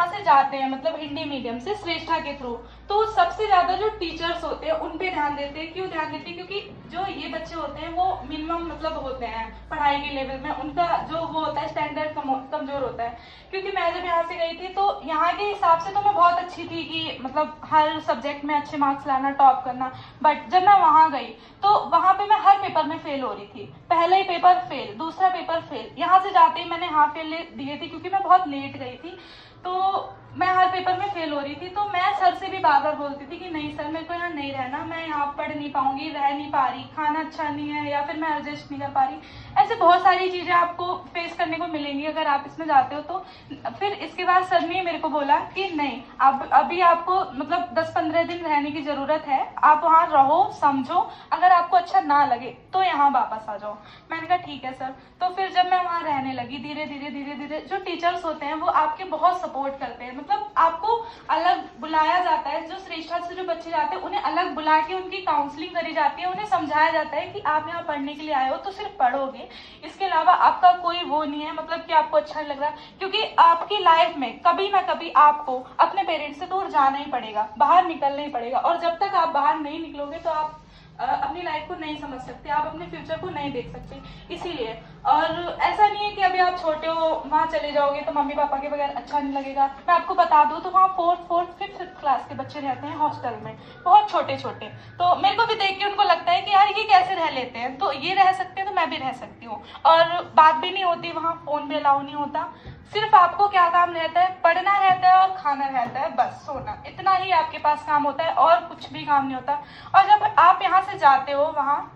से जाते हैं मतलब हिंदी मीडियम से श्रेष्ठा के थ्रू, तो सबसे ज्यादा जो टीचर्स होते हैं उन पे ध्यान देते हैं। क्यों ध्यान देते हैं? क्योंकि जो ये बच्चे होते हैं वो मिनिमम मतलब होते हैं पढ़ाई के लेवल में, उनका जो वो होता है स्टैंडर्ड कमजोर होता है। क्योंकि मैं जब यहाँ से गई थी तो यहाँ के हिसाब से तो मैं बहुत अच्छी थी कि मतलब हर सब्जेक्ट में अच्छे मार्क्स लाना, टॉप करना। बट जब मैं वहाँ गई तो वहाँ पे मैं हर पेपर में फेल हो रही थी। पहला ही पेपर फेल, दूसरा पेपर फेल। यहाँ से जाते ही मैंने हाफ फेल दिए थे क्योंकि मैं बहुत लेट गई थी, तो मैं हर पेपर में फेल हो रही थी। तो मैं सर से भी बार बार बोलती थी कि नहीं सर, मेरे को यहाँ नहीं रहना, मैं यहाँ पढ़ नहीं पाऊंगी, रह नहीं पा रही, खाना अच्छा नहीं है या फिर मैं एडजस्ट नहीं कर पा रही। ऐसे बहुत सारी चीजें आपको फेस करने को मिलेंगी अगर आप इसमें जाते हो तो। फिर इसके बाद सर ने मेरे को बोला कि नहीं, अब अभी आपको मतलब 10-15 दिन रहने की जरूरत है, आप वहाँ रहो, समझो, अगर आपको अच्छा ना लगे तो यहाँ वापस आ जाओ। मैंने कहा ठीक है सर। तो फिर जब मैं वहाँ रहने लगी, धीरे धीरे जो टीचर्स होते हैं वो आपके बहुत सपोर्ट करते हैं। मतलब आपको अलग बुलाया जाता है, जो श्रेष्ठा से जो बच्चे जाते हैं उन्हें अलग बुला के उनकी काउंसलिंग करी जाती है, उन्हें समझाया जाता है कि आप यहाँ पढ़ने के लिए आए हो तो सिर्फ पढ़ोगे, इसके अलावा आपका कोई वो नहीं है, मतलब कि आपको अच्छा नहीं लग रहा। क्योंकि आपकी लाइफ में कभी ना कभी आपको अपने पेरेंट्स से दूर जाना ही पड़ेगा, बाहर निकलना ही पड़ेगा, और जब तक आप बाहर नहीं निकलोगे तो आप अपनी लाइफ को नहीं समझ सकते, आप अपने फ्यूचर को नहीं देख सकते। इसीलिए, और ऐसा नहीं है कि अभी आप छोटे हो वहाँ चले जाओगे तो मम्मी पापा के बगैर अच्छा नहीं लगेगा। मैं आपको बता दूं तो वहाँ 4th, 5th क्लास के बच्चे रहते हैं हॉस्टल में, बहुत छोटे छोटे। तो मेरे को भी देख के उनको लगता है कि यार ये कैसे रह लेते हैं, तो ये रह सकते हैं तो मैं भी रह सकती हूँ। और बात भी नहीं होती वहाँ, फोन भी अलाउ नहीं होता। सिर्फ आपको क्या काम रहता है? पढ़ना रहता है और खाना रहता है, बस सोना, इतना ही आपके पास काम होता है और कुछ भी काम नहीं होता। और जब आप यहाँ से जाते हो वहाँ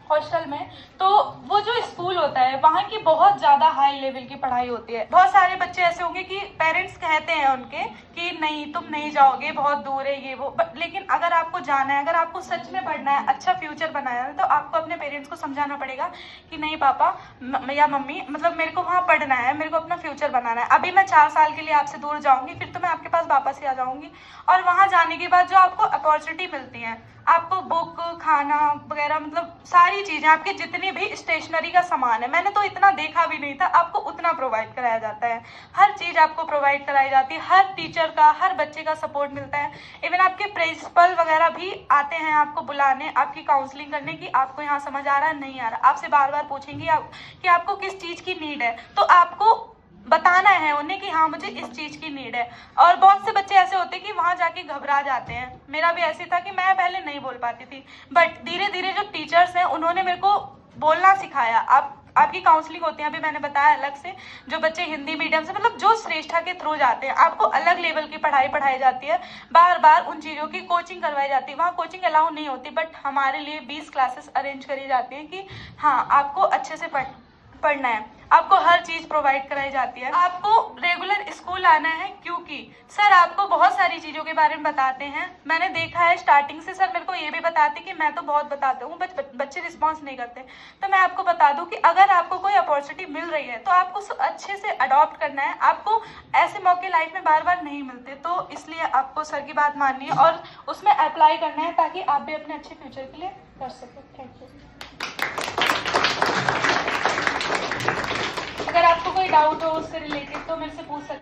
हॉस्टल में, तो वो जो स्कूल होता है वहाँ की बहुत ज्यादा हाई लेवल की पढ़ाई होती है। बहुत सारे बच्चे ऐसे होंगे कि पेरेंट्स कहते हैं उनके कि नहीं तुम नहीं जाओगे, बहुत दूर है ये वो, लेकिन अगर आपको जाना है, अगर आपको सच में पढ़ना है, अच्छा फ्यूचर बनाना है, तो आपको अपने पेरेंट्स को समझाना पड़ेगा कि नहीं पापा या मम्मी, मतलब मेरे को वहाँ पढ़ना है, मेरे को अपना फ्यूचर बनाना है। अभी मैं 4 साल के लिए आपसे दूर जाऊंगी, फिर तो मैं आपके पास वापस ही आ जाऊंगी। और वहाँ जाने के बाद जो आपको अपॉर्चुनिटी मिलती है, आपको बुक, खाना वगैरह, मतलब सारी चीजें, आपके जितनी भी स्टेशनरी का सामान है, मैंने तो इतना देखा भी नहीं था, आपको उतना प्रोवाइड कराया जाता है। हर चीज आपको प्रोवाइड कराई जाती है, हर टीचर का, हर बच्चे का सपोर्ट मिलता है। इवन आपके प्रिंसिपल वगैरह भी आते हैं आपको बुलाने, आपकी काउंसलिंग करने की, आपको यहाँ समझ आ रहा है नहीं आ रहा, आपसे बार बार पूछेंगे कि आपको किस चीज की नीड है, तो आपको बताना है उन्हें कि हाँ मुझे इस चीज की नीड है। और बहुत से बच्चे ऐसे होते हैं कि वहां जाके घबरा जाते हैं। मेरा भी ऐसे था कि मैं पहले नहीं बोल पाती थी, बट धीरे धीरे जो टीचर्स हैं उन्होंने मेरे को बोलना सिखाया। आपकी काउंसलिंग होती है, अभी मैंने बताया अलग से, जो बच्चे हिंदी मीडियम से, मतलब जो श्रेष्ठा के थ्रू जाते हैं, आपको अलग लेवल की पढ़ाई जाती है, बार बार उन चीजों की कोचिंग करवाई जाती है। वहाँ कोचिंग अलाउ नहीं होती, बट हमारे लिए 20 क्लासेस अरेंज करी जाती है कि हाँ आपको अच्छे से पढ़ना है, आपको हर चीज प्रोवाइड कराई जाती है। आपको रेगुलर स्कूल आना है क्योंकि सर आपको बहुत सारी चीजों के बारे में बताते हैं। मैंने देखा है स्टार्टिंग से सर मेरे को ये भी बताते कि मैं तो बहुत बताता हूँ, बच्चे रिस्पॉन्स नहीं करते। तो मैं आपको बता दूं कि अगर आपको कोई अपॉर्चुनिटी मिल रही है तो आपको अच्छे से अडॉप्ट करना है। आपको ऐसे मौके लाइफ में बार बार नहीं मिलते, तो इसलिए आपको सर की बात माननी है और उसमें अप्लाई करना है ताकि आप भी अपने अच्छे फ्यूचर के लिए कर सकें। Thank you. अगर आपको कोई डाउट हो उससे रिलेटेड तो मेरे से पूछ सकते हैं।